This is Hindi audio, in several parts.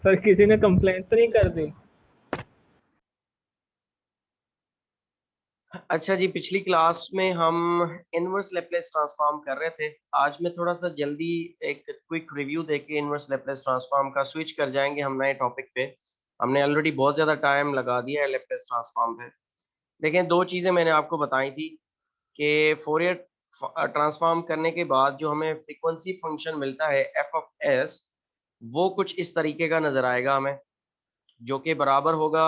सर किसी ने कंप्लेंट तो नहीं कर दी? अच्छा जी, पिछली क्लास में हम इनवर्स लैप्लेस ट्रांसफॉर्म कर रहे थे। आज मैं थोड़ा सा जल्दी एक क्विक रिव्यू देके इनवर्स लैप्लेस ट्रांसफॉर्म का स्विच कर जाएंगे हम नए टॉपिक पे। हमने ऑलरेडी बहुत ज़्यादा टाइम लगा दिया है लैप्लेस ट्रांसफॉर्म पे। देखें, दो चीज़ें मैंने आपको बताई थी कि फोरियर ट्रांसफॉर्म करने के बाद जो हमें फ्रीक्वेंसी फंक्शन मिलता है एफ ऑफ एस, वो कुछ इस तरीके का नज़र आएगा हमें, जो कि बराबर होगा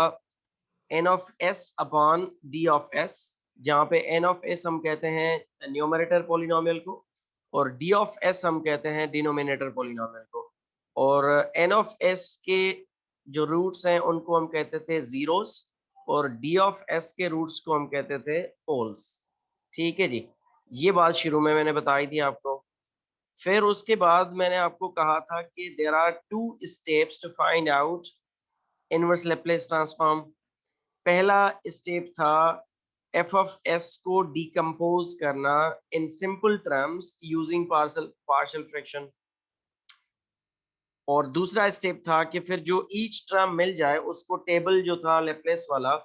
N of S upon D of S, जहाँ पे एन ऑफ एस हम कहते हैं न्यूमरेटर पोलिनोमियल को, और डी ऑफ एस हम कहते हैं डिनोमिनेटर पोलिनोमियल को। और एन ऑफ एस के जो रूट्स हैं उनको हम कहते थे जीरोस, और डी ऑफ एस के रूट्स को हम कहते थे पोल्स। ठीक है जी, ये बात शुरू में मैंने बताई थी आपको। फिर उसके बाद मैंने आपको कहा था कि there are two steps to find out inverse Laplace transform. पहला स्टेप था एफ ऑफ एस को डिकम्पोज करना in simple terms using partial fraction, और दूसरा स्टेप था कि फिर जो ईच टर्म मिल जाए उसको टेबल जो था लैप्लेस वाला,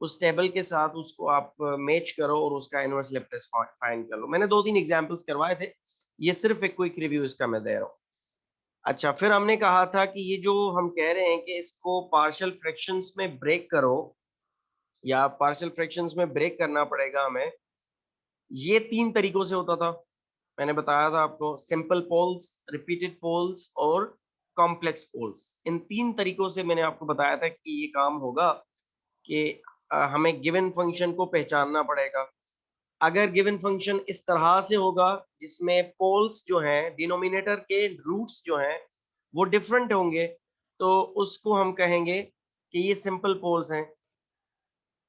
उस टेबल के साथ उसको आप मैच करो और उसका इनवर्स लैप्लेस फाइंड कर लो। मैंने दो तीन एग्जांपल्स करवाए थे, ये सिर्फ एक क्विक रिव्यू इसका मैं दे रहा हूँ। अच्छा, फिर हमने कहा था कि ये जो हम कह रहे हैं कि इसको पार्शियल फ्रैक्शंस में ब्रेक करो, या पार्शियल फ्रैक्शंस में ब्रेक करना पड़ेगा हमें, ये तीन तरीकों से होता था। मैंने बताया था आपको, सिंपल पोल्स, रिपीटेड पोल्स और कॉम्प्लेक्स पोल्स। इन तीन तरीकों से मैंने आपको बताया था कि ये काम होगा कि हमें गिवन फंक्शन को पहचानना पड़ेगा। अगर गिवन फंक्शन इस तरह से होगा जिसमें पोल्स जो हैं, डिनोमिनेटर के रूट्स जो हैं वो डिफरेंट होंगे, तो उसको हम कहेंगे कि ये सिंपल पोल्स हैं।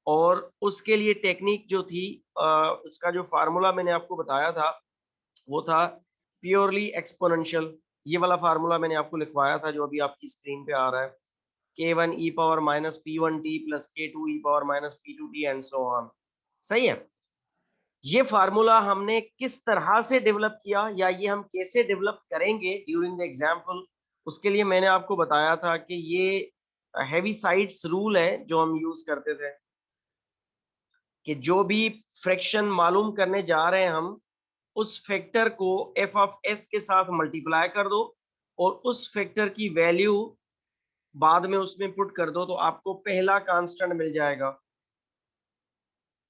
और उसके लिए टेक्निक जो थी, उसका जो फार्मूला मैंने आपको बताया था वो था प्योरली एक्सपोनेंशियल। ये वाला फार्मूला मैंने आपको लिखवाया था जो अभी आपकी स्क्रीन पे आ रहा है, k1 e power minus p1t plus k2 e power minus p2t and so on. सही है। ये फार्मूला हमने किस तरह से डेवलप किया, या ये हम कैसे डेवलप करेंगे ड्यूरिंग द एग्जाम्पल, उसके लिए मैंने आपको बताया था कि ये हैवी साइड्स रूल है जो हम यूज करते थे, कि जो भी फ्रैक्शन मालूम करने जा रहे हैं हम, उस फैक्टर को एफ ऑफ एस के साथ मल्टीप्लाई कर दो और उस फैक्टर की वैल्यू बाद में उसमें पुट कर दो, तो आपको पहला कांस्टेंट मिल जाएगा।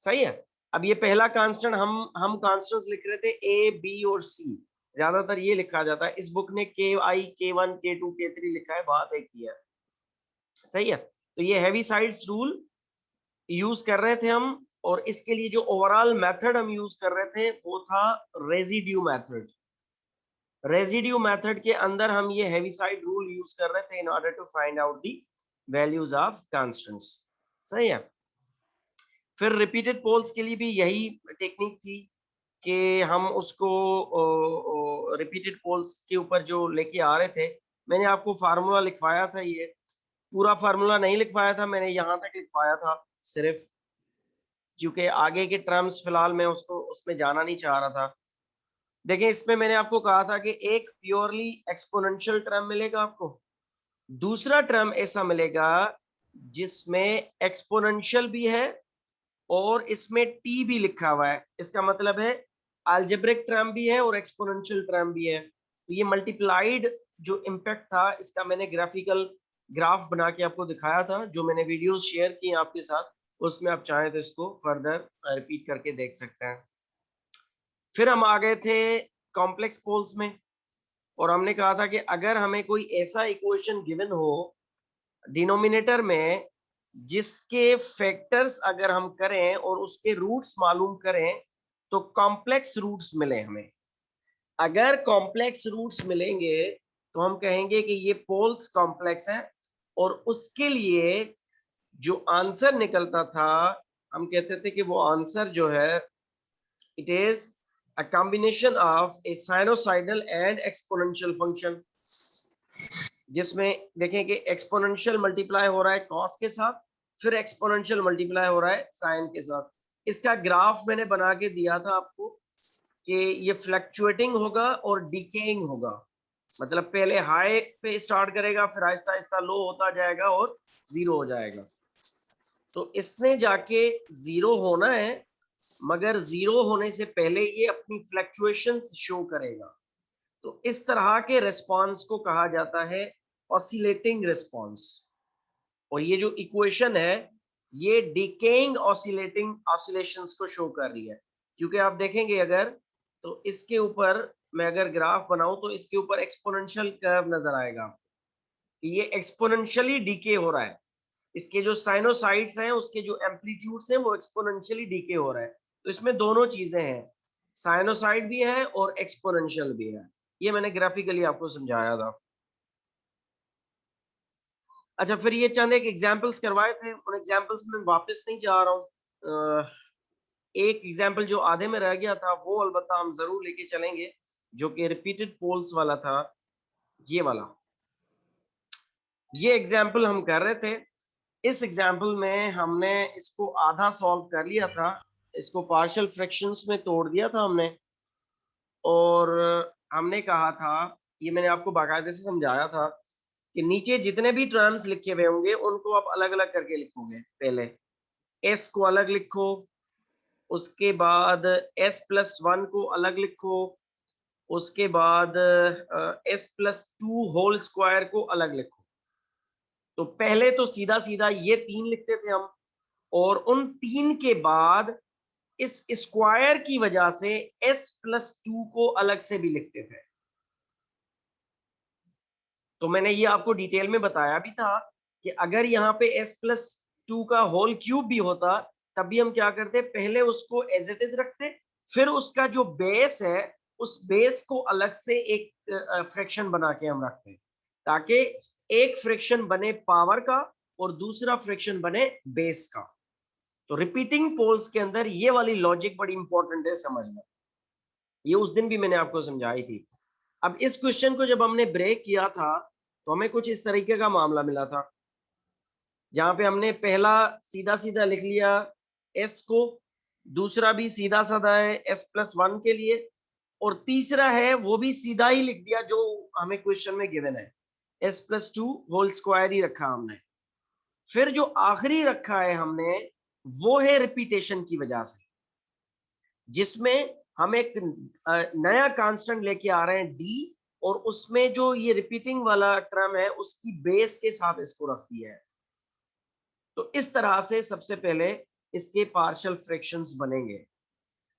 सही है। अब ये पहला कांस्टेंट हम कांस्टेंट्स लिख रहे थे ए बी और सी, ज्यादातर ये लिखा जाता है। इस बुक ने के आई k1 k2 k3 लिखा है, बात एक ही है। सही है। तो ये हैवी साइड्स रूल यूज कर रहे थे हम, और इसके लिए जो ओवरऑल मेथड हम यूज कर रहे थे वो था रेजिड्यू मेथड। रेजिड्यू मेथड के अंदर हम ये हेविसाइड रूल यूज कर रहे थे in order to find out the values of constants. सही है। फिर रिपीटेड पोल्स के लिए भी यही टेक्निक थी कि हम उसको रिपीटेड पोल्स के ऊपर जो लेके आ रहे थे, मैंने आपको फार्मूला लिखवाया था। ये पूरा फार्मूला नहीं लिखवाया था मैंने, यहाँ तक लिखवाया था सिर्फ, क्योंकि आगे के टर्म्स फिलहाल मैं उसको उसमें जाना नहीं चाह रहा था। देखिए, इसमें मैंने आपको कहा था कि एक प्योरली एक्सपोनेंशियल टर्म मिलेगा आपको, दूसरा टर्म ऐसा मिलेगा जिसमें एक्सपोनेंशियल भी है और इसमें टी भी लिखा हुआ है। इसका मतलब है अलजेब्रिक टर्म भी है और एक्सपोनेंशियल टर्म भी है। तो ये मल्टीप्लाइड जो इम्पैक्ट था इसका मैंने ग्राफिकल ग्राफ बना के आपको दिखाया था, जो मैंने वीडियोस शेयर की आपके साथ, उसमें आप चाहें तो इसको फर्दर रिपीट करके देख सकते हैं। फिर हम आ गए थे कॉम्प्लेक्स पोल्स में, और हमने कहा था कि अगर हमें कोई ऐसा इक्वेशन गिवन हो डिनोमिनेटर में जिसके फैक्टर्स अगर हम करें और उसके रूट्स मालूम करें तो कॉम्प्लेक्स रूट्स मिले हमें। अगर कॉम्प्लेक्स रूट्स मिलेंगे तो हम कहेंगे कि ये पोल्स कॉम्प्लेक्स है, और उसके लिए जो आंसर निकलता था हम कहते थे कि वो आंसर जो है it is a combination of a sinusoidal and exponential function, जिसमें देखें कि एक्सपोनेंशियल मल्टीप्लाई हो रहा है कॉस के साथ, फिर एक्सपोनेंशियल मल्टीप्लाई हो रहा है साइन के साथ। इसका ग्राफ मैंने बना के दिया था आपको कि ये फ्लक्चुएटिंग होगा और डिकेइंग होगा। मतलब पहले हाई पे स्टार्ट करेगा, फिर आहिस्ता आहिस्ता लो होता जाएगा और जीरो हो जाएगा। तो इसने जाके जीरो होना है, मगर जीरो होने से पहले ये अपनी फ्लक्चुएशंस शो करेगा। तो इस तरह के रिस्पांस को कहा जाता है ऑसिलेटिंग रिस्पांस। और ये जो इक्वेशन है ये डिकेइंग ऑसिलेटिंग ऑसिलेशंस को शो कर रही है। क्योंकि आप देखेंगे अगर, तो इसके ऊपर मैं अगर ग्राफ बनाऊं तो इसके ऊपर एक्सपोनेंशियल कर्व नजर आएगा कि ये एक्सपोनेंशियली डीके हो रहा है। इसके जो साइनोसाइड्स हैं उसके जो एम्पलीट्यूड्स हैं वो एक्सपोनेंशियली डीके हो रहा है। तो इसमें दोनों चीजें हैं, साइनोसाइड भी है और एक्सपोनेंशियल भी है। ये मैंने ग्राफिकली आपको समझाया था। अच्छा, फिर ये चंद एक एग्जांपल्स करवाए थे, उन एग्जांपल्स में वापस नहीं जा रहा हूँ। एक एग्जांपल जो आधे में रह गया था वो अलबत्ता हम जरूर लेके चलेंगे, जो कि रिपीटेड पोल्स वाला था। ये वाला, ये एग्जांपल हम कर रहे थे। इस एग्जांपल में हमने इसको आधा सॉल्व कर लिया था, इसको पार्शियल फ्रैक्शंस में तोड़ दिया था हमने। और हमने कहा था, ये मैंने आपको बाकायदे से समझाया था कि नीचे जितने भी टर्म्स लिखे हुए होंगे उनको आप अलग अलग करके लिखोगे। पहले एस को अलग लिखो, उसके बाद s+1 को अलग लिखो, उसके बाद s+2 होल स्क्वायर को अलग लिखो। तो पहले तो सीधा सीधा ये 3 लिखते थे हम, और उन 3 के बाद इस स्क्वायर की वजह से s+2 को अलग से भी लिखते थे। तो मैंने ये आपको डिटेल में बताया भी था कि अगर यहाँ पे s+2 का होल क्यूब भी होता तब भी हम क्या करते, पहले उसको एज इट इज रखते, फिर उसका जो बेस है उस बेस को अलग से एक फ्रैक्शन बना के हम रखते, ताकि एक फ्रैक्शन बने पावर का और दूसरा फ्रैक्शन बने बेस का। तो रिपीटिंग पोल्स के अंदर ये वाली लॉजिक बड़ी इंपॉर्टेंट है समझना। ये उस दिन भी मैंने आपको समझाई थी। अब इस क्वेश्चन को जब हमने ब्रेक किया था तो हमें कुछ इस तरीके का मामला मिला था, जहां पे हमने पहला सीधा सीधा लिख लिया s को, दूसरा भी सीधा साधा है s+1 के लिए, और तीसरा है वो भी सीधा ही लिख दिया जो हमें क्वेश्चन में गिवन है, s+2 होल स्क्वायर ही रखा हमने। फिर जो आखिरी रखा है हमने वो है रिपीटेशन की वजह से, जिसमें हम एक नया कांस्टेंट लेके आ रहे हैं d, और उसमें जो ये रिपीटिंग वाला टर्म है उसकी बेस के साथ इसको रख दिया है। तो इस तरह से सबसे पहले इसके पार्शियल फ्रैक्शंस बनेंगे।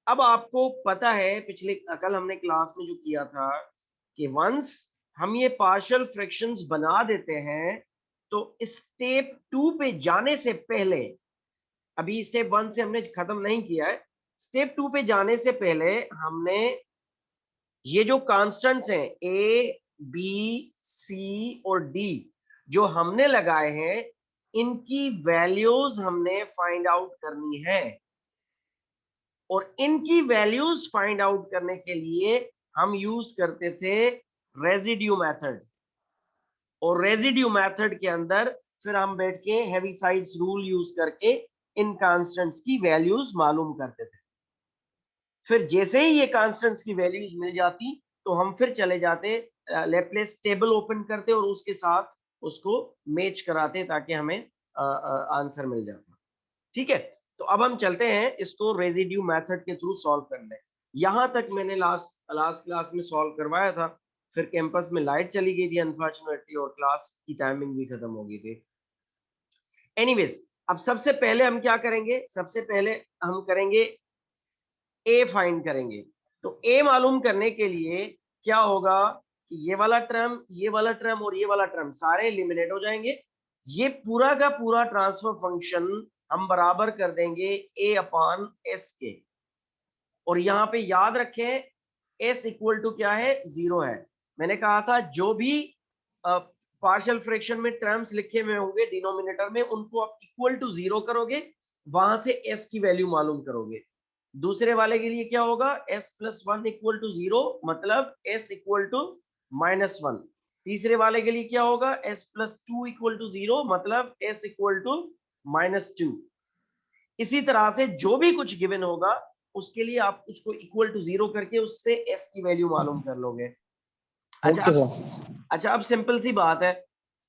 अब आपको पता है पिछले कल हमने क्लास में जो किया था कि वंस हम ये पार्शियल फ्रैक्शंस बना देते हैं तो स्टेप 2 पे जाने से पहले, अभी स्टेप 1 से हमने खत्म नहीं किया है, स्टेप 2 पे जाने से पहले हमने ये जो कांस्टेंट्स हैं ए बी सी और डी जो हमने लगाए हैं इनकी वैल्यूज हमने फाइंड आउट करनी है। और इनकी वैल्यूज फाइंड आउट करने के लिए हम यूज करते थे रेजिड्यू मेथड, और रेजिड्यू मेथड के अंदर फिर हम बैठ के हेविसाइड्स रूल यूज करके इन कांस्टेंट्स की वैल्यूज मालूम करते थे। फिर जैसे ही ये कांस्टेंट्स की वैल्यूज मिल जाती तो हम फिर चले जाते, लैप्लेस टेबल ओपन करते और उसके साथ उसको मैच कराते ताकि हमें आंसर मिल जाता। ठीक है, तो अब हम चलते हैं इसको रेजिड्यू मेथड के थ्रू सॉल्व करने। यहां तक मैंने लास्ट क्लास में सॉल्व करवाया था, फिर कैंपस में लाइट चली गई थी अनफॉर्चुनेटली और क्लास की टाइमिंग भी खत्म हो गई थी। एनीवेज, अब सबसे पहले हम क्या करेंगे, सबसे पहले हम करेंगे ए फाइंड करेंगे। तो ए मालूम करने के लिए क्या होगा कि ये वाला टर्म, ये वाला टर्म और ये वाला टर्म सारे एलिमिनेट हो जाएंगे। ये पूरा का पूरा ट्रांसफर फंक्शन हम बराबर कर देंगे a अपान s के। और यहाँ पे याद रखें s इक्वल टू क्या है, 0 है। मैंने कहा था जो भी पार्शियल फ्रैक्शन में टर्म्स लिखे हुए होंगे डिनोमिनेटर में उनको आप इक्वल टू 0 करोगे, वहां से s की वैल्यू मालूम करोगे। दूसरे वाले के लिए क्या होगा, s+1 इक्वल टू 0 मतलब s इक्वल टू -1। तीसरे वाले के लिए क्या होगा, s+2 इक्वल टू 0 मतलब s इक्वल टू -2। इसी तरह से जो भी कुछ गिवन होगा उसके लिए आप उसको इक्वल टू 0 करके उससे s की वैल्यू मालूम कर लोगे। अच्छा ओके सर। अच्छा, अब सिंपल सी बात है,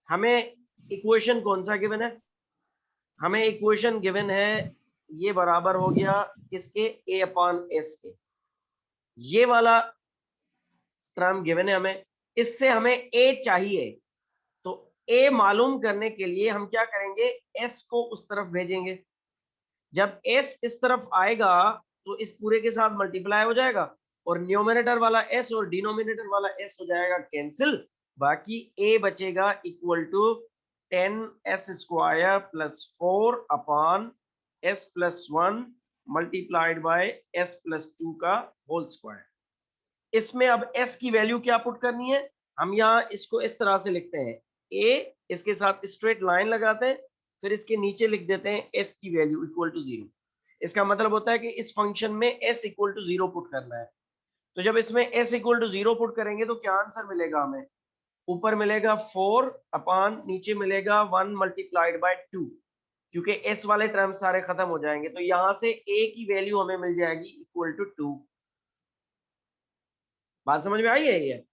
हमें इक्वेशन कौन सा गिवन है? हमें इक्वेशन गिवन है, ये बराबर हो गया किसके? a अपॉन s के। ये वाला टर्म गिवन है हमें, इससे हमें a चाहिए। तो a मालूम करने के लिए हम क्या करेंगे? s को उस तरफ भेजेंगे। जब s इस तरफ आएगा तो इस पूरे के साथ मल्टीप्लाई हो जाएगा, और न्यूमरेटर वाला s और डिनोमिनेटर वाला s हो जाएगा कैंसिल। बाकी a बचेगा equal to 10s square plus 4 upon s plus 1 multiplied by s plus 2 का होल स्क्वायर। इसमें अब s की वैल्यू क्या पुट करनी है? हम यहाँ इसको इस तरह से लिखते हैं, a इसके साथ स्ट्रेट लाइन लगाते हैं, फिर इसके नीचे लिख देते हैं s की वैल्यू इक्वल टू 0। इसका मतलब होता है कि इस फंक्शन में s इक्वल टू 0 पुट करना है। तो जब इसमें s इक्वल टू 0 पुट करेंगे तो क्या आंसर मिलेगा हमें? ऊपर मिलेगा 4 अपॉन नीचे मिलेगा 1 मल्टीप्लाइड बाय 2, क्योंकि s वाले टर्म सारे खत्म हो जाएंगे। तो यहां से a की वैल्यू हमें मिल जाएगी इक्वल टू 2। बात समझ में आई है ये?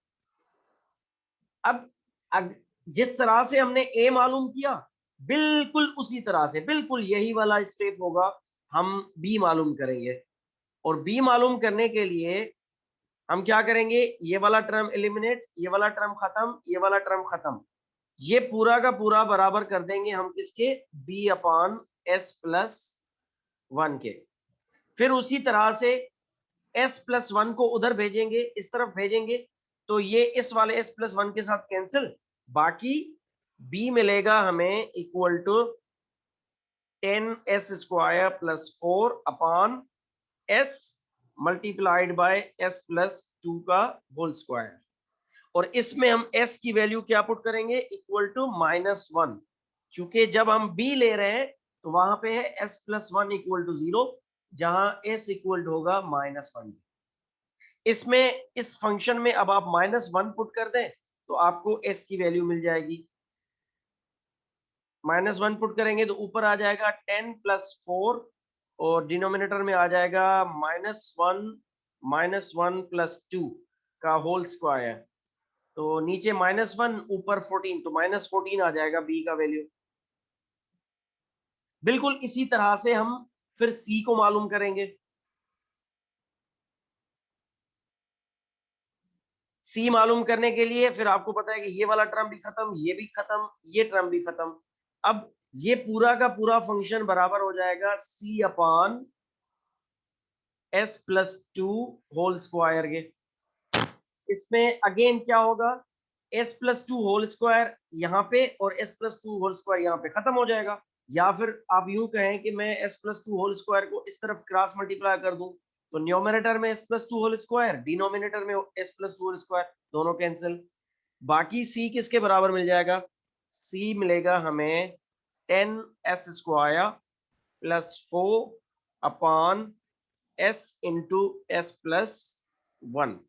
अब जिस तरह से हमने a मालूम किया, बिल्कुल उसी तरह से, बिल्कुल यही वाला स्टेप होगा, हम b मालूम करेंगे। और b मालूम करने के लिए हम क्या करेंगे? ये वाला टर्म एलिमिनेट, ये वाला टर्म खत्म, ये वाला टर्म खत्म, ये पूरा का पूरा बराबर कर देंगे हम किसके? b अपॉन s प्लस 1 के। फिर उसी तरह से s प्लस 1 को उधर भेजेंगे, इस तरफ भेजेंगे, तो ये इस वाले s प्लस 1 के साथ कैंसिल। बाकी b मिलेगा हमें equal to 10s square plus 4 upon s multiplied by s plus 2 का होल स्क्वायर। और इसमें हम s की वैल्यू क्या पुट करेंगे? इक्वल टू -1, क्योंकि जब हम b ले रहे हैं तो वहां पे है s प्लस 1 इक्वल टू 0, जहां s इक्वल होगा -1। इसमें इस फंक्शन में अब आप -1 पुट कर दें तो आपको s की वैल्यू मिल जाएगी। -1 पुट करेंगे तो ऊपर आ जाएगा 10 प्लस 4, और डिनोमिनेटर में आ जाएगा -1 प्लस 2 का होल स्क्वायर। तो नीचे -1 ऊपर 14, तो -14 आ जाएगा b का वैल्यू। बिल्कुल इसी तरह से हम फिर c को मालूम करेंगे। c मालूम करने के लिए फिर आपको पता है कि ये वाला टर्म भी खत्म, ये भी खत्म, ये टर्म भी खत्म। अब ये पूरा का पूरा फंक्शन बराबर हो जाएगा c upon s plus 2 whole square के। इसमें अगेन क्या होगा? s प्लस 2 होल स्क्वायर यहाँ पे और s प्लस 2 होल स्क्वायर यहाँ पे खत्म हो जाएगा। या फिर आप यूं कहें कि मैं s प्लस 2 होल स्क्वायर को इस तरफ क्रॉस मल्टीप्लाई कर दूं, तो न्यूमरेटर में s plus 2 whole square, denominator में s प्लस 2 होल स्क्वायर, दोनों कैंसिल। बाकी c किसके बराबर मिल जाएगा? c मिलेगा हमें 10s square plus 4 upon s into s plus 1।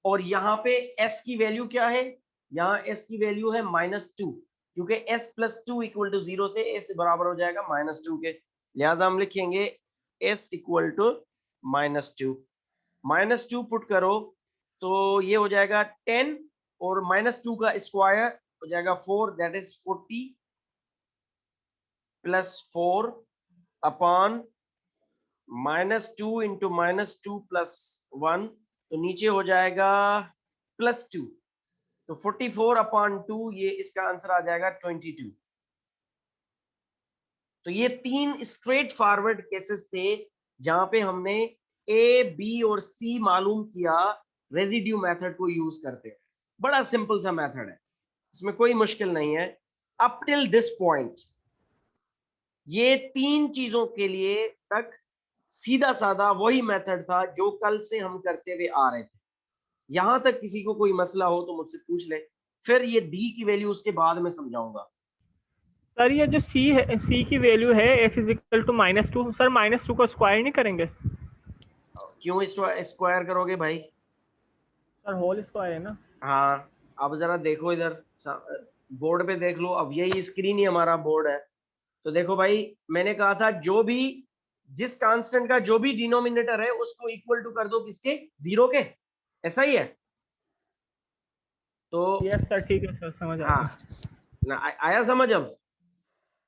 और यहाँ पे s की वैल्यू क्या है? यहाँ s की वैल्यू है -2, क्योंकि s प्लस 2 इक्वल टू 0 से s बराबर हो जाएगा -2 के। लिहाजा हम लिखेंगे s इक्वल टू -2। -2 पुट करो तो ये हो जाएगा 10, और -2 का स्क्वायर हो जाएगा 4, that is 40 plus 4 upon -2 into -2 plus 1, तो नीचे हो जाएगा +2, तो 44 अपॉन 2, ये इसका आंसर आ जाएगा 22। तो ये 3 स्ट्रेट फॉरवर्ड केसेस थे जहां पे हमने ए, बी और सी मालूम किया रेजिड्यू मेथड को यूज करते हैं। बड़ा सिंपल सा मेथड है, इसमें कोई मुश्किल नहीं है। अप टिल दिस पॉइंट ये 3 चीजों के लिए तक सीधा साधा वही मेथड था जो कल से हम करते हुए आ रहे थे। यहां तक किसी को कोई मसला हो तो मुझसे पूछ ले, फिर ये डी की वैल्यू उसके बाद में समझाऊंगा। सर ये जो c है, c की वैल्यू है s is equal to -2, sir -2 को स्क्वायर नहीं करेंगे? क्यों स्क्वायर करोगे भाई? सर होल स्क्वायर है ना। हाँ, अब जरा देखो इधर बोर्ड पे देख लो। अब यही स्क्रीन ही हमारा बोर्ड है। तो देखो भाई, मैंने कहा था जो भी जिस कांस्टेंट का जो भी डिनोमिनेटर है उसको इक्वल टू कर दो किसके? 0 के। ऐसा ही है। तो यस सर, ठीक है सर, समझ आ हाँ गया। ना, आया समझ अब।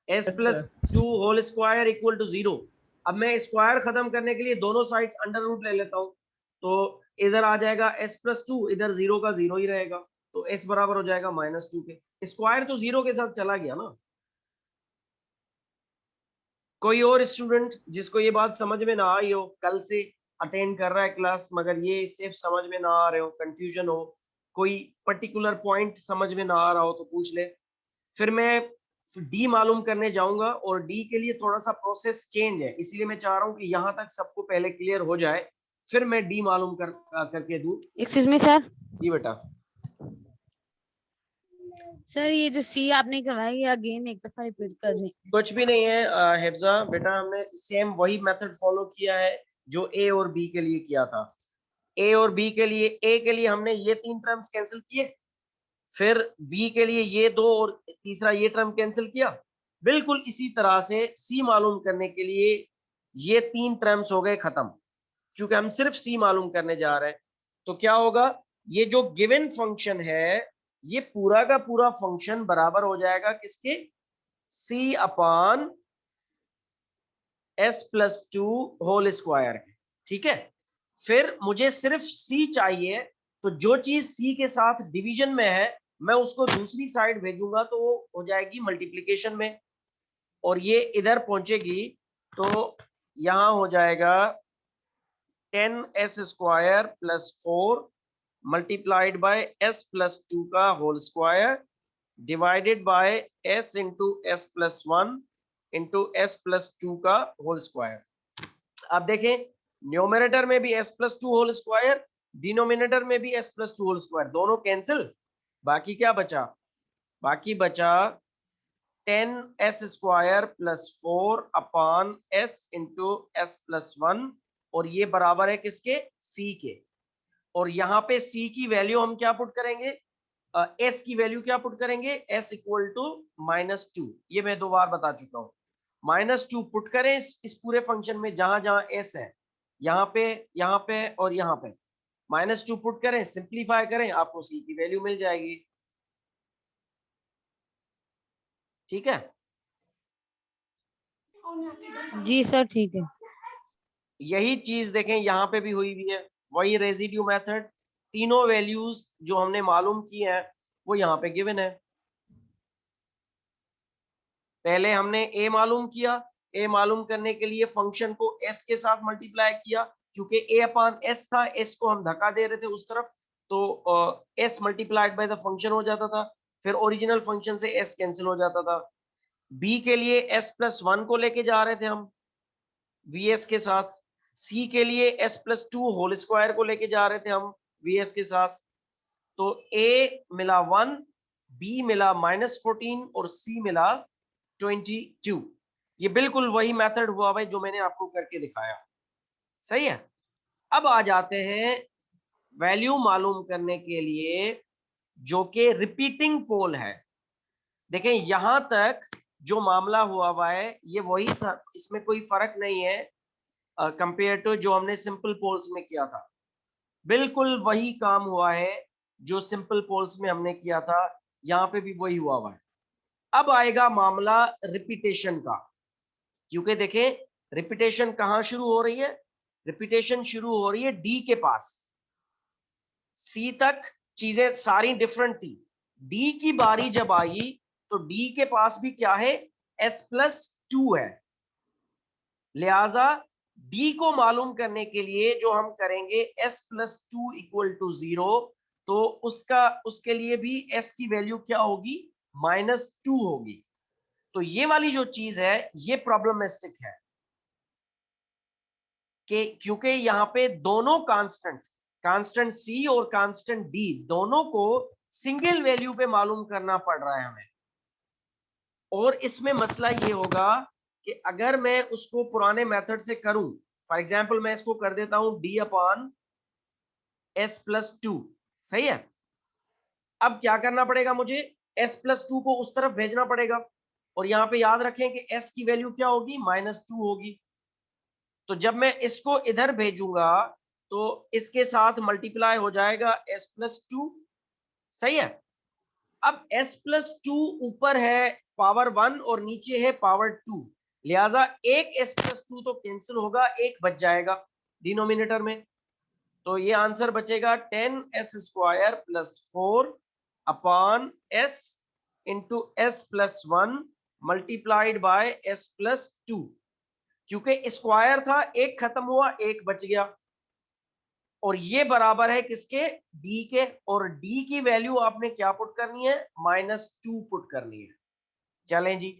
S yes plus sir. 2 whole square equal to 0। अब मैं स्क्वायर खत्म करने के लिए दोनों साइड्स अंडर रूट ले लेता हूं, तो इधर आ जाएगा एस प्लस 2, इधर 0 का 0 ही रहेगा, तो एस बराबर हो जाएगा -2 के। स्क्वायर तो 0 के साथ चला गया ना। कोई और स्टूडेंट जिसको ये बात समझ में ना आई हो, कल से अटेंड कर रहा है क्लास मगर ये स्टेप समझ में ना आ रहे हो, कंफ्यूजन हो, कोई पर्टिकुलर पॉइंट समझ में ना आ रहा हो तो पूछ ले। फिर मैं डी मालूम करने जाऊंगा और डी के लिए थोड़ा सा प्रोसेस चेंज है, इसीलिए मैं चाह रहा हूं कि यहां तक सबको पहले क्लियर हो जाए, फिर मैं डी मालूम करके दूं। Excuse me sir. जी बेटा। सर ये जो सी आपने करवाया ये अगेन एक दफा रिपीट कर दें। कुछ भी नहीं है हिफ्जा बेटा, हमने सेम वही मेथड फॉलो किया है जो ए और बी के लिए किया था। ए और बी के लिए, ए के लिए हमने ये 3 टर्म्स कैंसिल किए, फिर बी के लिए ये 2 और तीसरा ये टर्म कैंसिल किया। बिल्कुल इसी तरह से सी मालूम करने के लिए ये 3 टर्म्स हो गए खत्म, क्योंकि हम सिर्फ सी मालूम करने जा रहे हैं। तो क्या होगा, ये जो गिवन फंक्शन है ये पूरा का पूरा फंक्शन बराबर हो जाएगा किसके, सी अपान एस प्लस 2 होल स्क्वायर के। ठीक है, फिर मुझे सिर्फ सी चाहिए, तो जो चीज सी के साथ डिवीजन में है मैं उसको दूसरी साइड भेजूंगा तो वो हो जाएगी मल्टीप्लीकेशन में, और ये इधर पहुंचेगी तो यहां हो जाएगा 10s square plus 4 multiplied by s plus 2 का whole square divided by s into S plus 1 into S plus 2 का होल स्क्वायर। अब देखें, न्यूमरेटर में भी s plus 2 whole square, denominator में भी s प्लस 2 होल स्क्वायर, दोनों कैंसिल। बाकी क्या बचा, बाकी बचा 10s square plus 4 upon s into S plus 1, और ये बराबर है किसके, c के। और यहाँ पे c की वैल्यू हम क्या पुट करेंगे, s की वैल्यू क्या पुट करेंगे, s इक्वल टू -2। ये मैं 2 बार बता चुका हूँ। -2 पुट करें इस पूरे फंक्शन में जहां जहां s है, यहाँ पे और यहाँ पे -2 पुट करें, सिंप्लीफाई करें, आपको c की वैल्यू मिल जाएगी। ठीक है, जी सर ठीक है। यही चीज देखें यहाँ पे भी हुई हुई है, वही रेजिड्यू मेथड, तीनों वैल्यूज जो हमने मालूम की हैं वो यहाँ पे गिवन है। पहले हमने ए मालूम किया, ए मालूम करने के लिए फंक्शन को एस के साथ मल्टीप्लाई किया, क्योंकि ए अपान एस था, एस को हम धक्का दे रहे थे उस तरफ, तो S multiplied by the function हो जाता था, फिर ओरिजिनल फंक्शन से एस कैंसिल हो जाता था। बी के लिए एस प्लस 1 को लेके जा रहे थे हम वी एस के साथ, सी के लिए एस प्लस 2 होल स्क्वायर को लेके जा रहे थे हम वी एस के साथ। तो ए मिला 1, बी मिला -14 और सी मिला 22। ये बिल्कुल वही मेथड हुआ भाई जो मैंने आपको करके दिखाया, सही है। अब आ जाते हैं वैल्यू मालूम करने के लिए जो कि रिपीटिंग पोल है। देखें यहां तक जो मामला हुआ है ये वही था, इसमें कोई फर्क नहीं है कंपेयर टू जो हमने सिंपल पोल्स में किया था। बिल्कुल वही काम हुआ है जो सिंपल पोल्स में हमने किया था, यहाँ पे भी वही हुआ है। अब आएगा मामला रिपीटेशन का, क्योंकि देखें रिपीटेशन कहां शुरू हो रही है, रिपीटेशन शुरू हो रही है डी के पास। सी तक चीजें सारी डिफरेंट थी, डी की बारी जब आई तो डी के पास भी क्या है, s प्लस 2 है। लिहाजा डी को मालूम करने के लिए जो हम करेंगे s प्लस 2 इक्वल टू 0, तो उसके लिए भी s की वैल्यू क्या होगी, -2 होगी। तो ये वाली जो चीज है ये प्रॉब्लमेस्टिक है कि क्योंकि यहाँ पे दोनों कांस्टेंट सी और कांस्टेंट डी दोनों को सिंगल वैल्यू पे मालूम करना पड़ रहा है हमें। और इसमें मसला ये होगा कि अगर मैं उसको पुराने मेथड से करूं, फॉर एग्जांपल मैं इसको कर देता हूं डी अपान एस प्लस 2, सही है। अब क्या करना पड़ेगा मुझे, s प्लस 2 को उस तरफ भेजना पड़ेगा, और यहाँ पे याद रखें कि s की वैल्यू क्या होगी, -2 होगी। तो जब मैं इसको इधर भेजूंगा तो इसके साथ मल्टीप्लाई हो जाएगा s प्लस 2, सही है। अब s प्लस टू ऊपर है पावर 1 और नीचे है पावर 2, लिहाजा एक s प्लस टू तो कैंसिल होगा, एक बच जाएगा डिनोमिनेटर में। तो ये आंसर बचेगा 10s square plus 4 upon s into s plus 1 multiplied by s plus 2। क्योंकि स्क्वायर था, एक खत्म हुआ, एक बच गया, और ये बराबर है किसके, d के, और d की वैल्यू आपने क्या पुट करनी है, -2 पुट करनी है। चलें जी,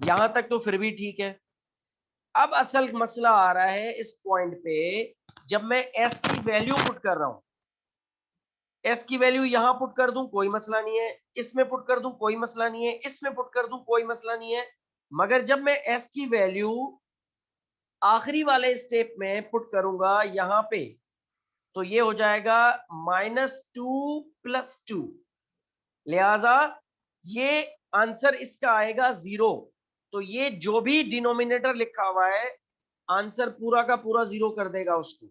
यहां तक तो फिर भी ठीक है। अब असल मसला आ रहा है इस पॉइंट पे, जब मैं s की वैल्यू पुट कर रहा हूं, s की वैल्यू यहां पुट कर दूं कोई मसला नहीं है, इसमें पुट कर दूं कोई मसला नहीं है, इसमें पुट कर दूं कोई मसला नहीं है, मगर जब मैं s की वैल्यू आखिरी वाले स्टेप में पुट करूंगा यहां पे, तो ये हो जाएगा -2 + 2, लिहाजा ये आंसर इसका आएगा 0। तो ये जो भी डिनोमिनेटर लिखा हुआ है, आंसर पूरा का पूरा 0 कर देगा उसको,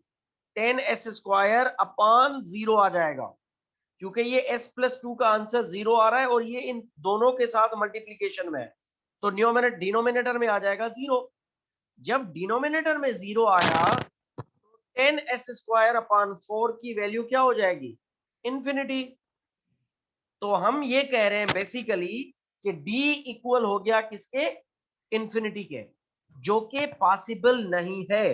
10s स्क्वायर अपॉन 0 आ जाएगा, क्योंकि ये s प्लस 2 का आंसर 0 आ रहा है और ये इन दोनों के साथ मल्टीप्लीकेशन में है, तो डिनोमिनेटर में आ जाएगा 0। जब डिनोमिनेटर में 0 आया, 10s स्क्वायर अपॉन 4 की वैल्यू क्या हो जाएगी, इंफिनिटी। तो हम ये कह रहे हैं बेसिकली कि d इक्वल हो गया किसके, इंफिनिटी के, जो कि पॉसिबल नहीं है,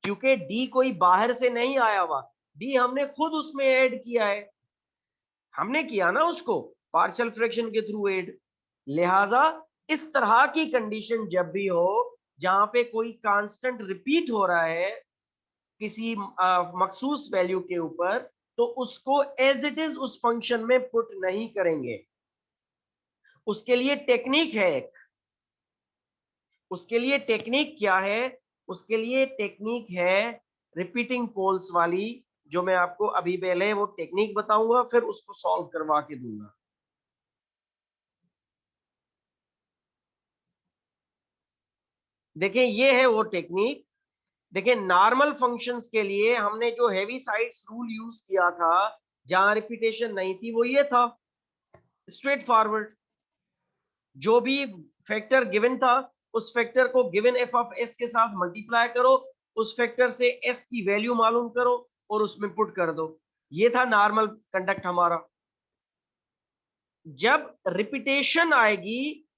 क्योंकि d कोई बाहर से नहीं आया हुआ, d हमने खुद उसमें ऐड किया है, हमने किया ना उसको पार्शियल फ्रैक्शन के थ्रू ऐड। लिहाजा इस तरह की कंडीशन जब भी हो जहां पे कोई कांस्टेंट रिपीट हो रहा है किसी मखसूस वैल्यू के ऊपर, तो उसको एज इट इज उस फंक्शन में पुट नहीं करेंगे। उसके लिए टेक्निक है एक, उसके लिए टेक्निक क्या है, उसके लिए टेक्निक है रिपीटिंग पोल्स वाली, जो मैं आपको अभी पहले वो टेक्निक बताऊंगा, फिर उसको सॉल्व करवा के दूंगा। देखिए ये है वो टेक्निक। देखिए नॉर्मल फंक्शंस के लिए हमने जो हैवी साइड्स रूल यूज किया था, जहां रिपीटेशन नहीं थी, वो ये था, स्ट्रेट फॉरवर्ड, जो भी फैक्टर गिवन था उस फैक्टर को गिवन एफ ऑफ एस के साथ मल्टीप्लाई करो, उस फैक्टर से एस की वैल्यू मालूम करो और उसमें पुट कर दो। ये था नॉर्मल कंडक्ट हमारा। जब रिपीटेशन आएगी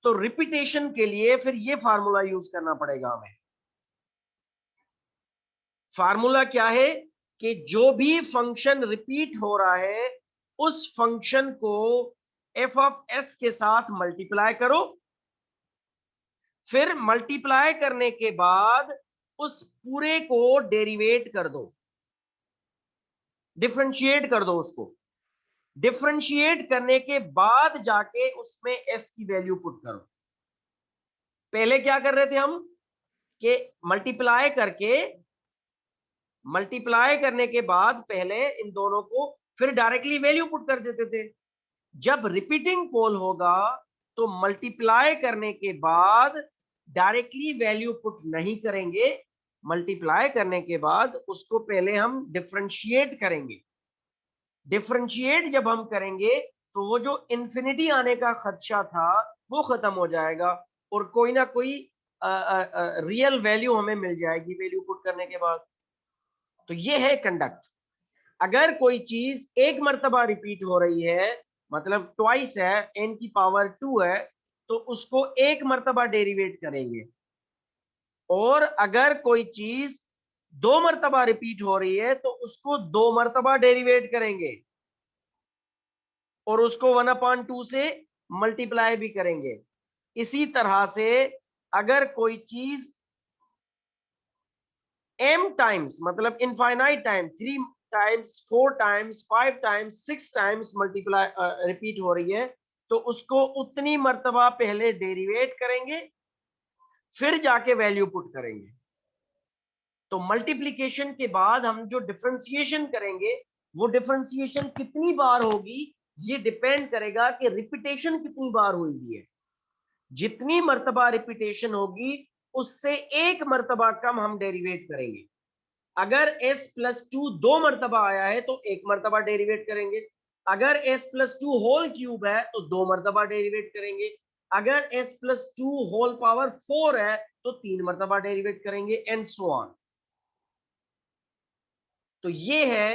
तो रिपीटेशन के लिए फिर ये फार्मूला यूज करना पड़ेगा हमें। फार्मूला क्या है कि जो भी फंक्शन रिपीट हो रहा है उस फंक्शन को एफ ऑफ एस के साथ मल्टीप्लाई करो, फिर मल्टीप्लाई करने के बाद उस पूरे को डेरिवेट कर दो, डिफरेंशिएट कर दो उसको। डिफरेंशिएट करने के बाद जाके उसमें एस की वैल्यू पुट करो। पहले क्या कर रहे थे हम कि मल्टीप्लाई करने के बाद पहले इन दोनों को, फिर डायरेक्टली वैल्यू पुट कर देते थे। जब रिपीटिंग पोल होगा तो मल्टीप्लाई करने के बाद डायरेक्टली वैल्यू पुट नहीं करेंगे, मल्टीप्लाई करने के बाद उसको पहले हम डिफरेंशिएट करेंगे। डिफरेंशिएट जब हम करेंगे तो वो जो इंफिनिटी आने का खदशा था वो खत्म हो जाएगा और कोई ना कोई रियल वैल्यू हमें मिल जाएगी वैल्यू पुट करने के बाद। तो ये है कंडक्ट। अगर कोई चीज एक मर्तबा रिपीट हो रही है, मतलब ट्वाइस है, n की पावर 2 है, तो उसको एक मर्तबा डेरिवेट करेंगे। और अगर कोई चीज दो मर्तबा रिपीट हो रही है तो उसको दो मर्तबा डेरिवेट करेंगे और उसको 1/2 से मल्टीप्लाई भी करेंगे। इसी तरह से अगर कोई चीज m टाइम्स, मतलब infinite time, 3 times, 4 times, 5 times, 6 times multiply repeat हो रही है, तो उसको उतनी मर्तबा पहले डेरिवेट करेंगे, फिर जाके वैल्यू पुट करेंगे। तो मल्टीप्लिकेशन के बाद हम जो डिफरेंशिएशन करेंगे, वो डिफरेंशिएशन कितनी बार होगी ये डिपेंड करेगा कि रिपीटेशन कितनी बार हुई है। जितनी मर्तबा रिपीटेशन होगी उससे एक मर्तबा कम हम डेरिवेट करेंगे। अगर s + 2 दो मर्तबा आया है तो एक मर्तबा डेरिवेट करेंगे, अगर s+2 होल क्यूब है तो 2 मरतबा डेरिवेट करेंगे, अगर s+2 होल पावर 4 है तो 3 मरतबा डेरिवेट करेंगे, एंड सो ऑन। तो ये है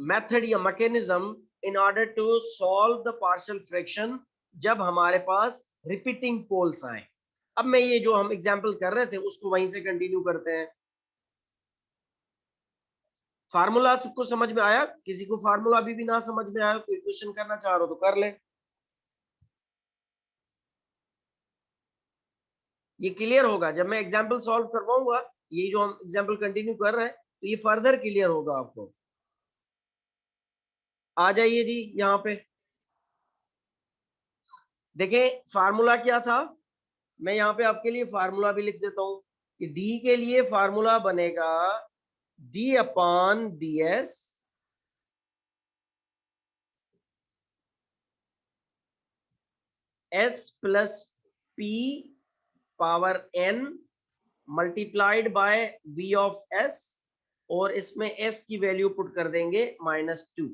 मेथड या mechanism in order to solve the partial fraction जब हमारे पास रिपीटिंग पोल्स आए। अब मैं ये जो हम एग्जांपल कर रहे थे उसको वहीं से कंटिन्यू करते हैं। फार्मूला सबको समझ में आया? किसी को फार्मूला अभी भी ना समझ में आया, कोई क्वेश्चन करना चाह रहे हो तो कर ले। ये क्लियर होगा जब मैं एग्जांपल सॉल्व करवाऊंगा, ये जो हम एग्जांपल कंटिन्यू कर रहे हैं तो ये फर्दर क्लियर होगा आपको। आ जाइए जी यहाँ पे देखें फार्मूला क्या था। मैं यहाँ पे आपके लिए फार्मूला भी लिख देता हूं कि डी के लिए फार्मूला बनेगा d/ds s+p power n multiplied by v of s, और इसमें s की वैल्यू पुट कर देंगे -2।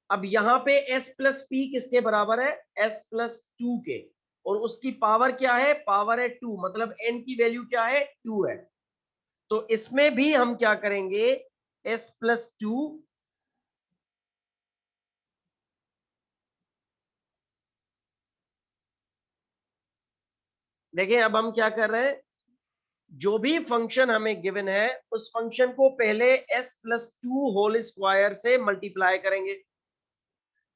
अब यहाँ पे s+p किसके बराबर है? s+2 के, और उसकी पावर क्या है? पावर है 2, मतलब n की वैल्यू क्या है? 2 है। तो इसमें भी हम क्या करेंगे? s+2 देखिए अब हम क्या कर रहे हैं, जो भी फंक्शन हमें गिवन है उस फंक्शन को पहले s+2 होल स्क्वायर से मल्टीप्लाई करेंगे।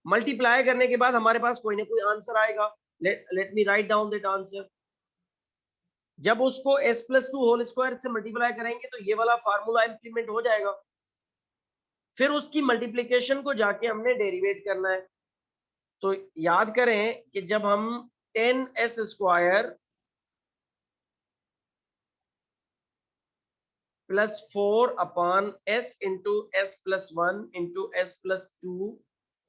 मल्टीप्लाई करने के बाद हमारे पास कोई ना कोई आंसर आएगा। Let me write down that answer. जब उसको s+2 होल स्क्वायर से मल्टीप्लाई करेंगे तो ये वाला फार्मूला इंप्लीमेंट हो जाएगा। फिर उसकी मल्टीप्लिकेशन को जाके हमने डेरिवेट करना है। तो याद करें कि जब हम 10s² +4 upon s into s+1 into s+2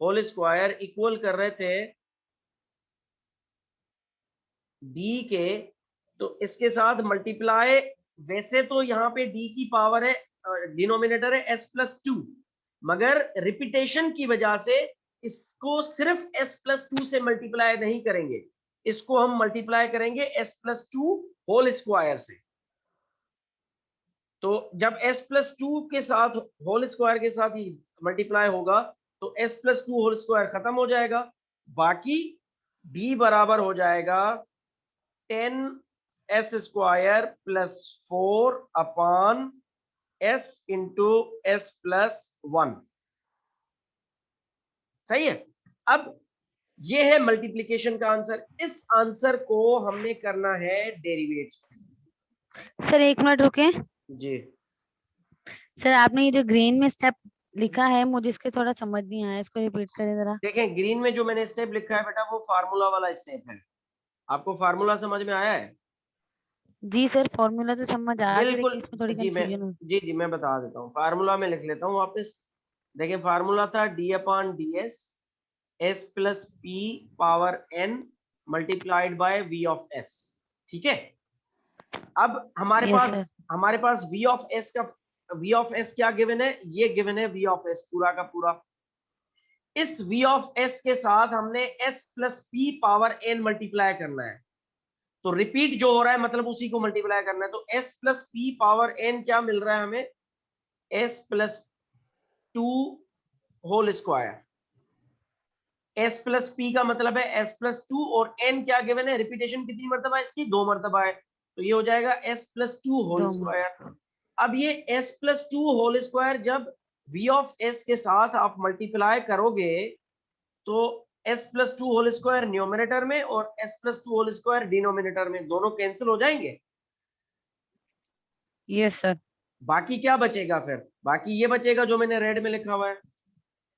whole square equal कर रहे थे d के, तो इसके साथ मल्टीप्लाई, वैसे तो यहाँ पे d की पावर है, डिनोमिनेटर है s+2, मगर रिपीटेशन की वजह से इसको सिर्फ s+2 से मल्टीप्लाई नहीं करेंगे, इसको हम मल्टीप्लाई करेंगे s+2 होल स्क्वायर से। तो जब s+2 के साथ होल स्क्वायर के साथ ही मल्टीप्लाई होगा तो s+2 होल स्क्वायर खत्म हो जाएगा, बाकी d बराबर हो जाएगा 10s² +4 upon s into s+1। सही है। अब ये है मल्टीप्लिकेशन का आंसर। इस आंसर को हमने करना है डेरिवेट। सर एक मिनट रुके। जी सर आपने ये जो ग्रीन में स्टेप लिखा है मुझे इसके थोड़ा समझ नहीं आया, इसको रिपीट करें जरा। देखें ग्रीन में जो मैंने स्टेप लिखा है बेटा वो फार्मूला वाला स्टेप है। आपको फार्मूला समझ में आया है? जी सर फॉर्मूला तो समझ आ गया, बिल्कुल। लेकिन इसमें थोड़ी जी मैं कंफ्यूजन हो। जी मैं बता देता हूँ, फार्मूला में लिख लेता हूँ वापस। देखिए फार्मूला था d/ds s+p power n multiplied by v of s। ठीक है। अब यस सर। हमारे पास v ऑफ s क्या गिवन है? ये गिवन है v ऑफ s पूरा का पूरा। इस v ऑफ s के साथ हमने s+p पावर n मल्टीप्लाई करना है। तो रिपीट जो हो रहा है मतलब उसी को मल्टीप्लाई करना है। तो s+p पावर n क्या मिल रहा है हमें? s+2 whole square. s+p का मतलब है s+2 और n क्या गिवन है? रिपीटेशन कितनी मरतबा है इसकी? 2 मरतबा है, तो ये हो जाएगा s+2 होल 2 स्क्वायर। अब ये s+2 होल स्क्वायर जब v ऑफ s के साथ आप मल्टीप्लाई करोगे तो s+2 होल स्क्वायर न्यूमरेटर में और s+2 होल स्क्वायर डिनोमिनेटर में, दोनों कैंसिल हो जाएंगे। Yes sir. बाकी क्या बचेगा फिर? बाकी ये बचेगा जो मैंने रेड में लिखा हुआ है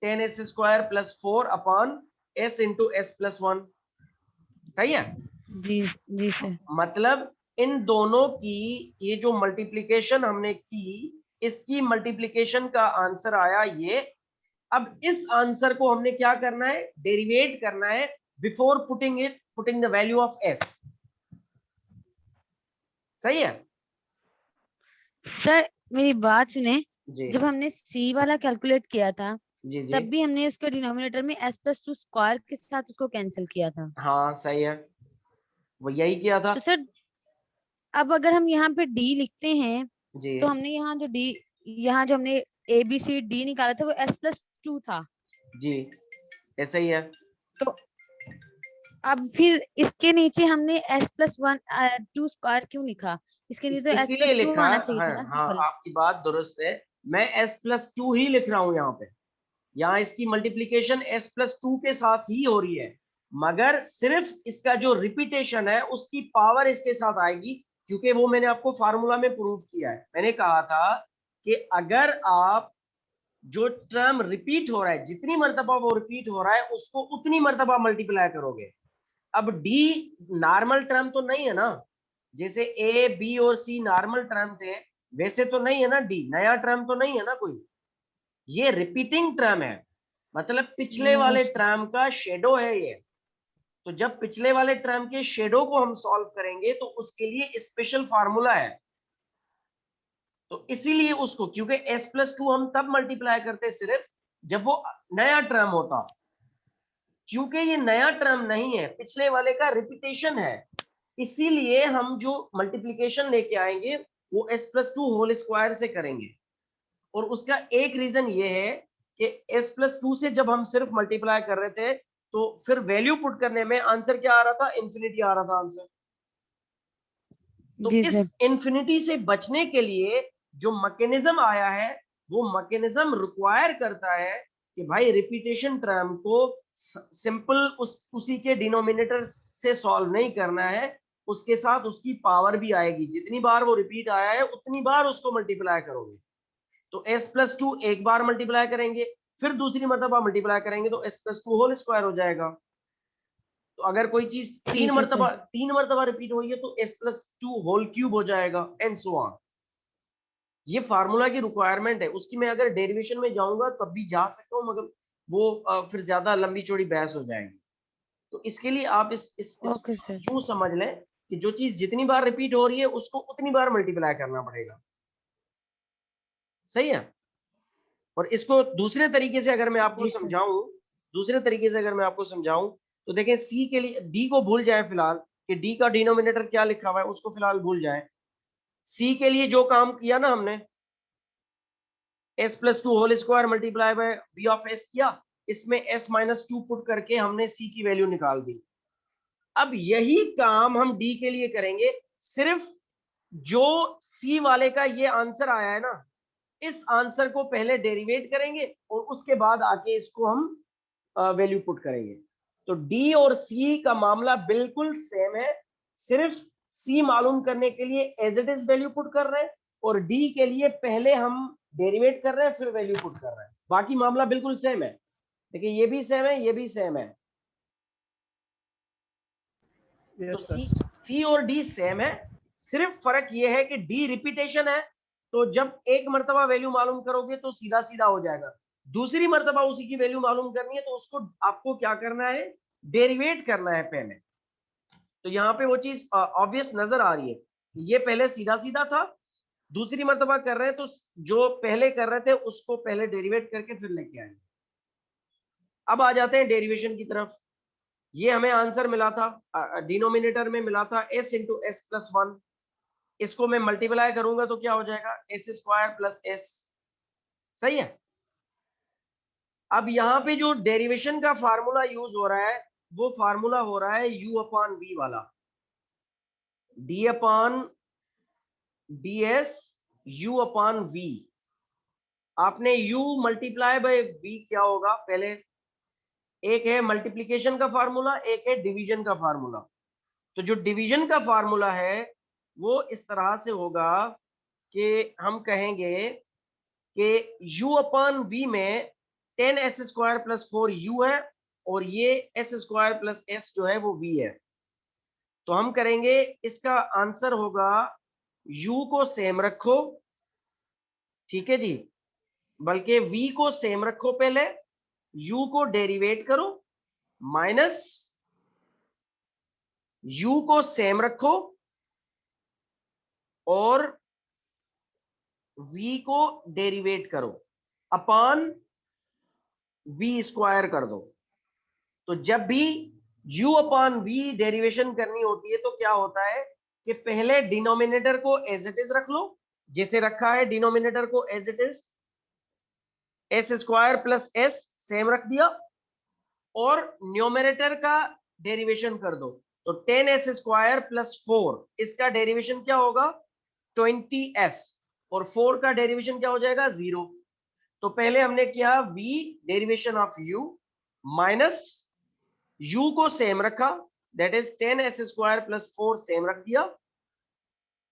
10s² +4 upon s into s+1। सही है। जी सर। मतलब इन दोनों की ये जो मल्टीप्लिकेशन हमने की, इसकी मल्टीप्लिकेशन का आंसर आया ये। अब इस आंसर को हमने क्या करना है? डेरिवेट करना है before putting the value of s। सही है। सर मेरी बात सुने, जी जब हमने सी वाला कैलकुलेट किया था जी जी, तब भी हमने इसको डिनोमिनेटर में s+2 स्क्वायर के साथ उसको कैंसिल किया था। हाँ सही है, वो यही किया था। तो सर अब अगर हम यहाँ पे d लिखते हैं जी तो हमने यहाँ जो हमने ABCD निकाला था वो s+2 था। जी, ऐसा ही है। तो अब फिर इसके नीचे हमने s+2 स्क्वायर क्यों लिखा? इसके लिए तो इसीलिए s+2 लिखा आना है, चाहिए हाँ था ना, हाँ, सिंपल। आपकी बात दुरुस्त है। मैं s+2 ही लिख रहा हूं यहाँ पे, यहाँ इसकी मल्टीप्लीकेशन s+2 के साथ ही हो रही है, मगर सिर्फ इसका जो रिपीटेशन है उसकी पावर इसके साथ आएगी, क्योंकि वो मैंने आपको फार्मूला में प्रूव किया है। मैंने कहा था कि अगर आप जो टर्म रिपीट हो रहा है, जितनी मर्तबा वो रिपीट हो रहा है, उसको उतनी मर्तबा मल्टीप्लाई करोगे। अब डी नॉर्मल टर्म तो नहीं है ना, जैसे ए बी और सी नॉर्मल टर्म थे, वैसे तो नहीं है ना, डी नया टर्म तो नहीं है ना कोई, ये रिपीटिंग टर्म है, मतलब पिछले नो वाले सर। टर्म का शेडो है ये। तो जब पिछले वाले टर्म के शेडो को हम सॉल्व करेंगे तो उसके लिए स्पेशल फार्मूला है। तो इसीलिए उसको, क्योंकि s+2 हम तब मल्टीप्लाई करते सिर्फ जब वो नया टर्म होता, क्योंकि ये नया टर्म नहीं है, पिछले वाले का रिपीटेशन है, इसीलिए हम जो मल्टीप्लीकेशन लेके आएंगे वो s+2 होल स्क्वायर से करेंगे। और उसका एक रीजन ये है कि s+2 से जब हम सिर्फ मल्टीप्लाई कर रहे थे तो फिर वैल्यू पुट करने में आंसर क्या आ रहा था, इंफिनिटी आ रहा था आंसर। तो जी इस सर। इंफिनिटी से बचने के लिए जो मैकेनिज्म आया है, वो मैकेनिज्म रिक्वायर करता है कि भाई रिपीटेशन टर्म को सिंपल उसी के डिनोमिनेटर से सॉल्व नहीं करना है, उसके साथ उसकी पावर भी आएगी, जितनी बार वो रिपीट आया है उतनी बार उसको मल्टीप्लाई करोगे। तो s+2 एक बार मल्टीप्लाई करेंगे, फिर दूसरी मर्तबा मल्टीप्लाई करेंगे तो s+2 होल स्क्वायर हो जाएगा। तो अगर कोई चीज ठीक है सर। तीन मर्तबा रिपीट हुई है तो s+2 होल क्यूब हो जाएगा, एंड सो ऑन। ये फार्मूला की रिक्वायरमेंट है, उसकी मैं अगर डेरिवेशन में जाऊंगा तब भी जा सकता हूँ, मगर वो फिर ज्यादा लंबी चौड़ी बहस हो जाएगी। तो इसके लिए आप इस ओके सर। यूं समझ लें कि जो चीज जितनी बार रिपीट हो रही है उसको उतनी बार मल्टीप्लाई करना पड़ेगा। सही है। और इसको दूसरे तरीके से अगर मैं आपको जी सर। समझाऊं, दूसरे तरीके से अगर मैं आपको समझाऊं, तो देखें सी के लिए, डी को भूल जाए फिलहाल, कि डी का डिनोमिनेटर क्या लिखा हुआ है उसको फिलहाल भूल जाए। सी के लिए जो काम किया ना हमने, s+2 whole square multiply by v of s किया, इसमें s-2 पुट करके हमने c की वैल्यू निकाल दी। अब यही काम हम d के लिए करेंगे, सिर्फ जो c वाले का ये आंसर आया है ना, इस आंसर को पहले डेरिवेट करेंगे और उसके बाद आके इसको हम वैल्यू पुट करेंगे। तो डी और सी का मामला बिल्कुल सेम है, सिर्फ सी मालूम करने के लिए as it is value put कर रहे हैं, और डी के लिए पहले हम डेरिवेट कर रहे हैं फिर वैल्यू पुट कर रहे हैं। बाकी मामला बिल्कुल सेम है। देखिए ये भी सेम है, ये भी सेम है। तो यस सी सर। सी और डी सेम है, सिर्फ फर्क ये है कि डी रिपीटेशन है, तो जब एक मर्तबा वैल्यू मालूम करोगे तो सीधा सीधा हो जाएगा। दूसरी मर्तबा उसी की वैल्यू मालूम करनी है तो उसको आपको क्या करना है, डेरिवेट करना है पहले। तो यहाँ पे वो चीज ऑब्वियस नजर आ रही है, ये पहले सीधा सीधा था, दूसरी मर्तबा कर रहे हैं तो जो पहले कर रहे थे उसको पहले डेरिवेट करके फिर लेके आएंगे। अब आ जाते हैं डेरिवेशन की तरफ। ये हमें आंसर मिला था, डिनोमिनेटर में मिला था s × s+1, इसको मैं मल्टीप्लाई करूंगा तो क्या हो जाएगा, s² + s। सही है। अब यहाँ पे जो डेरिवेशन का फार्मूला यूज हो रहा है वो फार्मूला हो रहा है u/v वाला, d/ds u/v। आपने u मल्टीप्लाई बाय v क्या होगा, पहले एक है मल्टीप्लीकेशन का फार्मूला, एक है डिवीजन का फार्मूला। तो जो डिवीजन का फार्मूला है वो इस तरह से होगा कि हम कहेंगे कि u/v में 10s² + 4u है, और ये s² + s जो है वो v है। तो हम करेंगे, इसका आंसर होगा u को सेम रखो, ठीक है जी, बल्कि v को सेम रखो, पहले u को डेरिवेट करो, माइनस u को सेम रखो और v को डेरिवेट करो, अपान v स्क्वायर कर दो। तो जब भी u अपॉन v डेरिवेशन करनी होती है तो क्या होता है कि पहले डिनोमिनेटर को एज इट इज रख लो, जैसे रखा है डिनोमिनेटर को as it is, s square plus s same रख दिया, और न्यूमरेटर का डेरिवेशन कर दो। तो 10s स्क्वायर प्लस 4 इसका डेरिवेशन क्या होगा 20s, और 4 का डेरिवेशन क्या हो जाएगा 0। तो पहले हमने किया v derivation of u minus u को सेम रखा, that is 10s square plus 4 same रख दिया,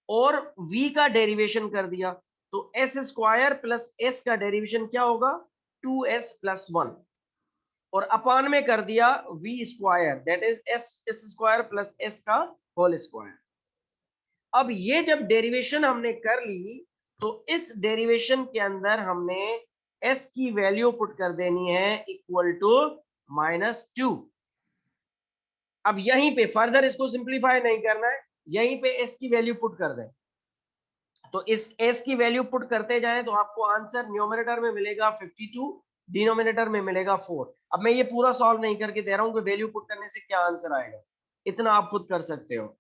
और v का डेरिवेशन कर दिया। तो s स्क्वायर प्लस s का डेरिवेशन क्या होगा 2s प्लस 1, और अपान में कर दिया v square, that is s square plus s का होल स्क्वायर। अब ये जब डेरिवेशन हमने कर ली तो इस डेरिवेशन के अंदर हमने s की वैल्यू पुट कर देनी है इक्वल टू -2। अब यहीं पे फर्दर इसको सिंप्लीफाई नहीं करना है, यहीं पे s की वैल्यू पुट कर दें। तो इस s की वैल्यू पुट करते जाएं तो आपको आंसर न्यूमरेटर में मिलेगा 52, डिनोमिनेटर में मिलेगा 4। अब मैं ये पूरा सॉल्व नहीं करके दे रहा हूं कि वैल्यू पुट करने से क्या आंसर आएगा, इतना आप खुद कर सकते हो।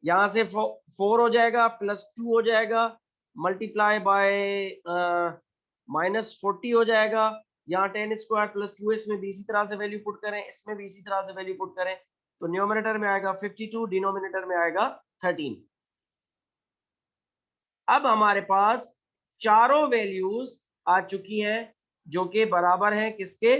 यहां से 4 हो जाएगा प्लस 2 हो जाएगा, मल्टीप्लाई बाय -40 हो जाएगा। यहाँ 10 स्क्वायर प्लस 2 इसमें भी इसी तरह से वैल्यू पुट करें, इसमें भी इसी तरह से वैल्यू पुट करें, तो न्यूमरेटर में आएगा 52, डिनोमिनेटर में आएगा 13। अब हमारे पास चारों वैल्यूज आ चुकी हैं जो कि बराबर हैं किसके,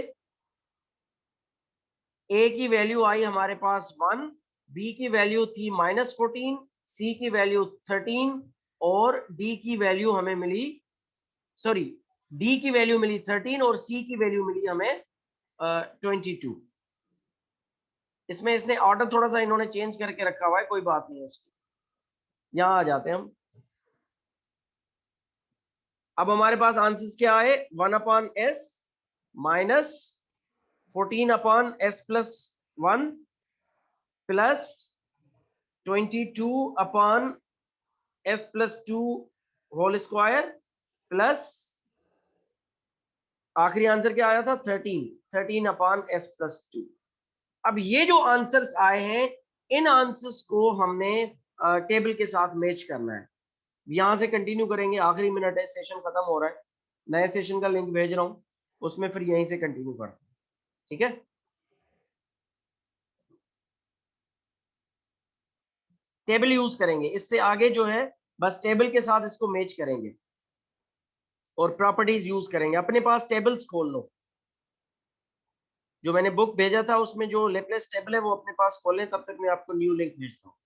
a की वैल्यू आई हमारे पास 1, b की वैल्यू थी -14, c की वैल्यू 13, और d की वैल्यू हमें मिली, सॉरी d की वैल्यू मिली 13 और c की वैल्यू मिली हमें 22। इसमें इसने ऑर्डर थोड़ा सा इन्होंने चेंज करके रखा हुआ है, कोई बात नहीं है उसकी। यहां आ जाते हैं हम। अब हमारे पास आंसर्स क्या है 1 upon s minus 14 upon s plus 1 plus 22 upon s plus 2 whole square plus आखिरी आंसर क्या आया था 13 अपॉन s प्लस 2। अब ये जो आंसर्स आए हैं इन आंसर्स को हमने टेबल के साथ मैच करना है। यहां से कंटिन्यू करेंगे, आखिरी मिनट है, सेशन खत्म हो रहा है, नए सेशन का लिंक भेज रहा हूं, उसमें फिर यहीं से कंटिन्यू करते हैं, ठीक है। टेबल यूज करेंगे, इससे आगे जो है बस टेबल के साथ इसको मैच करेंगे और प्रॉपर्टीज यूज करेंगे। अपने पास टेबल्स खोल लो, जो मैंने बुक भेजा था उसमें जो लेप्लेस टेबल है वो अपने पास खोलें, तब तक मैं आपको न्यू लिंक भेजता हूँ।